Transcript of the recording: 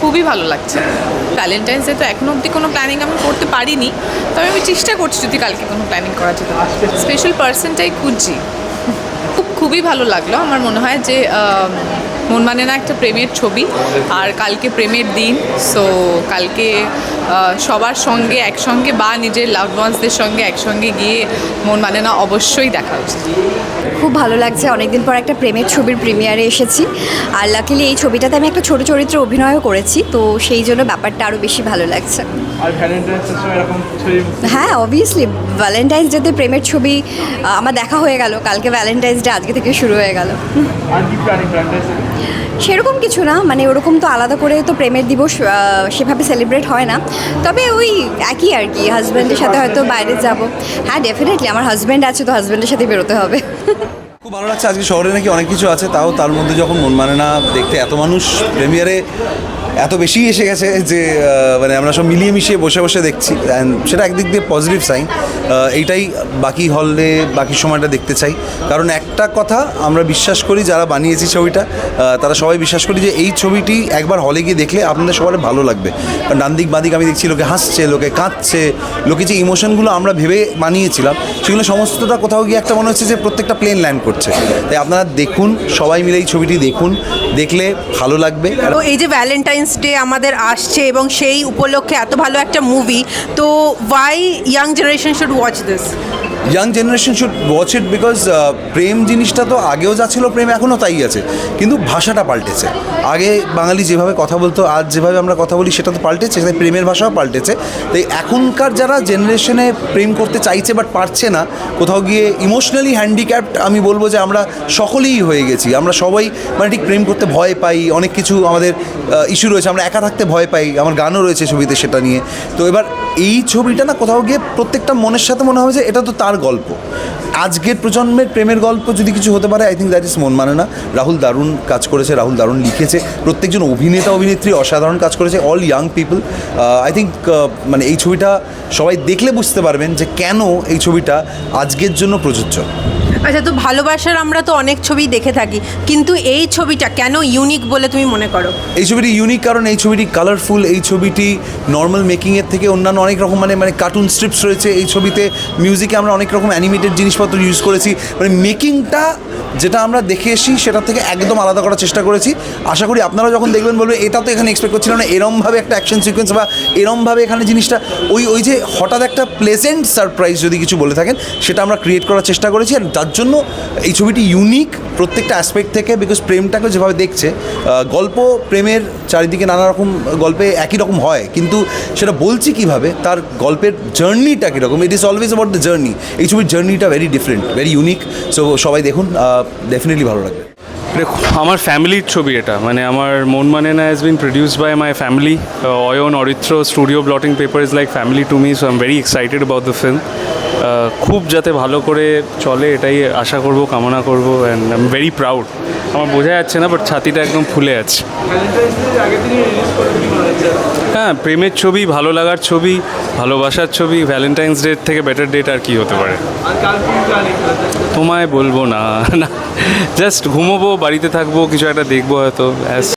খুবই ভালো লাগছে। ভ্যালেন্টাইন্স ডে তো এখনো অবধি কোনো প্ল্যানিং আমি করতে পারিনি, তবে আমি চেষ্টা করছি যদি কালকে কোনো প্ল্যানিং করা যেতে পারে। স্পেশাল পার্সনটাই খুঁজছি। খুবই ভালো লাগলো। আমার মনে হয় যে মন মানে না একটা প্রেমের ছবি, আর কালকে প্রেমের দিন। সো কালকে সবার সঙ্গে একসঙ্গে বা নিজের লাভড ওয়ান্সদের সঙ্গে একসঙ্গে গিয়ে মন মানে না অবশ্যই দেখা উচিত। খুব ভালো লাগছে, অনেকদিন পর একটা প্রেমের ছবির প্রিমিয়ারে এসেছি, আর লাকিলি এই ছবিটাতে আমি একটা ছোট চরিত্রে অভিনয়ও করেছি, তো সেই জন্য ব্যাপারটা আরও বেশি ভালো লাগছে। আর ভ্যালেন্টাইন্সের সময় এরকম ছবি? হ্যাঁ, অবভিয়াসলি ভ্যালেন্টাইন্স ডেতে প্রেমের ছবি আমার দেখা হয়ে গেল। কালকে ভ্যালেন্টাইন্স ডে, আজকে থেকে শুরু হয়ে গেল। আর কি প্ল্যানিং ভ্যালেন্টাইন্স ডে? সেরকম কিছু না, মানে ওরকম তো আলাদা করে তো প্রেমের দিবস সেভাবে সেলিব্রেট হয় না, তবে ওই একই আর কি, হাজব্যান্ডের সাথে হয়তো বাইরে যাব। হ্যাঁ, ডেফিনেটলি আমার হাজব্যান্ড আছে, তো হাজব্যান্ডের সাথে বেরোতে হবে। খুব ভালো লাগছে। আজকে শহরে নাকি অনেক কিছু আছে, তাও তার মধ্যে যখন মন মানে না দেখতে এত মানুষ প্রিমিয়ারে এত বেশি এসে গেছে যে মানে আমরা সব মিলিয়ে মিশিয়ে বসে বসে দেখছি, অ্যান্ড সেটা একদিক দিয়ে পজিটিভ সাইন। এইটাই বাকি হলে বাকি সময়টা দেখতে চাই, কারণ একটা কথা আমরা বিশ্বাস করি, যারা বানিয়েছি ছবিটা তারা সবাই বিশ্বাস করি যে এই ছবিটি একবার হলে গিয়ে দেখলে আপনাদের সবার ভালো লাগবে। কারণ ডান দিক বাদিক আমি দেখছি লোকে হাসছে, লোকে কাঁদছে, লোকে যে ইমোশনগুলো আমরা ভেবে বানিয়েছিলাম সেগুলো সমস্তটা কোথাও গিয়ে একটা মনে হচ্ছে যে প্রত্যেকটা প্লেন ল্যান্ড করছে। তাই আপনারা দেখুন, সবাই মিলে এই ছবিটি দেখুন, দেখলে ভালো লাগবে। তো এই যে ভ্যালেন্টাইন্স ডে আমাদের আসছে এবং সেই উপলক্ষে এত ভালো একটা মুভি, তো why young generation should watch this? Young generation should watch it because প্রেম জিনিসটা তো আগেও যা ছিল প্রেম এখনও তাই আছে, কিন্তু ভাষাটা পাল্টেছে। আগে বাঙালি যেভাবে কথা বলতো, আজ যেভাবে আমরা কথা বলি সেটা তো পাল্টেছে, তাই প্রেমের ভাষাও পাল্টেছে। তাই এখনকার যারা জেনারেশনে প্রেম করতে চাইছে বাট পারছে না, কোথাও গিয়ে ইমোশনালি হ্যান্ডিক্যাপড, আমি বলবো যে আমরা সকলেই হয়ে গেছি। আমরা সবাই মানে ঠিক প্রেম করতে ভয় পাই, অনেক কিছু আমাদের ইস্যু রয়েছে, আমরা একা থাকতে ভয় পাই, আমার গানও রয়েছে ছবিতে সেটা নিয়ে। তো এবার এই ছবিটা না কোথাও গিয়ে প্রত্যেকটা মনের সাথে মনে হবে যে এটা তো তার গল্প, আজকের প্রজন্মের প্রেমের গল্প যদি কিছু হতে পারে, আই থিঙ্ক দ্যাট ইজ মন মানে না। রাহুল দারুণ কাজ করেছে, রাহুল দারুণ লিখেছে, প্রত্যেকজন অভিনেতা অভিনেত্রী অসাধারণ কাজ করেছে, all young people. I think মানে এই ছবিটা সবাই দেখলে বুঝতে পারবেন যে কেন এই ছবিটা আজকের জন্য প্রযোজ্য। আচ্ছা, তো ভালোবাসার আমরা তো অনেক ছবি দেখে থাকি, কিন্তু এই ছবিটা কেন ইউনিক বলে তুমি মনে করো? এই ছবিটি ইউনিক কারণ এই ছবিটি কালারফুল, এই ছবিটি নর্মাল মেকিংয়ের থেকে অন্যান্য অনেক রকম মানে কার্টুন স্ট্রিপস রয়েছে এই ছবিতে, মিউজিকে আমরা অনেক রকম অ্যানিমেটেড জিনিসপত্র ইউজ করেছি, মানে মেকিংটা যেটা আমরা দেখে এসি সেটার থেকে একদম আলাদা করার চেষ্টা করেছি। আশা করি আপনারা যখন দেখবেন বলবেন এটা তো এখানে এক্সপেক্ট করছিলাম না, এরমভাবে একটা অ্যাকশন সিকোয়েন্স বা এরমভাবে এখানে জিনিসটা ওই যে হঠাৎ একটা প্লেজেন্ট সারপ্রাইজ যদি কিছু বলে থাকেন সেটা আমরা ক্রিয়েট করার চেষ্টা করেছি। আর তার জন্য এই ছবিটি ইউনিক প্রত্যেকটা অ্যাসপেক্ট থেকে, বিকজ প্রেমটাকে যেভাবে দেখছে, গল্প প্রেমের চারিদিকে নানা রকম গল্পে একই রকম হয়, কিন্তু সেটা বলছি কীভাবে, তার গল্পের জার্নিটা কীরকম, it is always about the journey. এই ছবির জার্নিটা very different, very unique. So সবাই দেখুন, ডেফিনেটলি ভালো লাগবে। আমার ফ্যামিলির ছবি এটা, মানে আমার মন মানে না has been produced by my family. Ayan, Aritra, studio blotting paper is like family to me, so I am very excited about the film. খুব যাতে ভালো করে চলে এটাই আশা করব, কামনা করব, and I am very proud. আমার বোঝা যাচ্ছে না, বাট ছাতিটা একদম ফুলে আছে। হ্যাঁ, প্রেমের ছবি, ভালো লাগার ছবি, ভালোবাসার ছবি, ভ্যালেন্টাইন্স ডে থেকে বেটার ডেট আর কি হতে পারে? তোমায় বলবো না, জাস্ট ঘুমোবো, বাড়িতে থাকবো, কিছু একটা দেখবো হয়তো।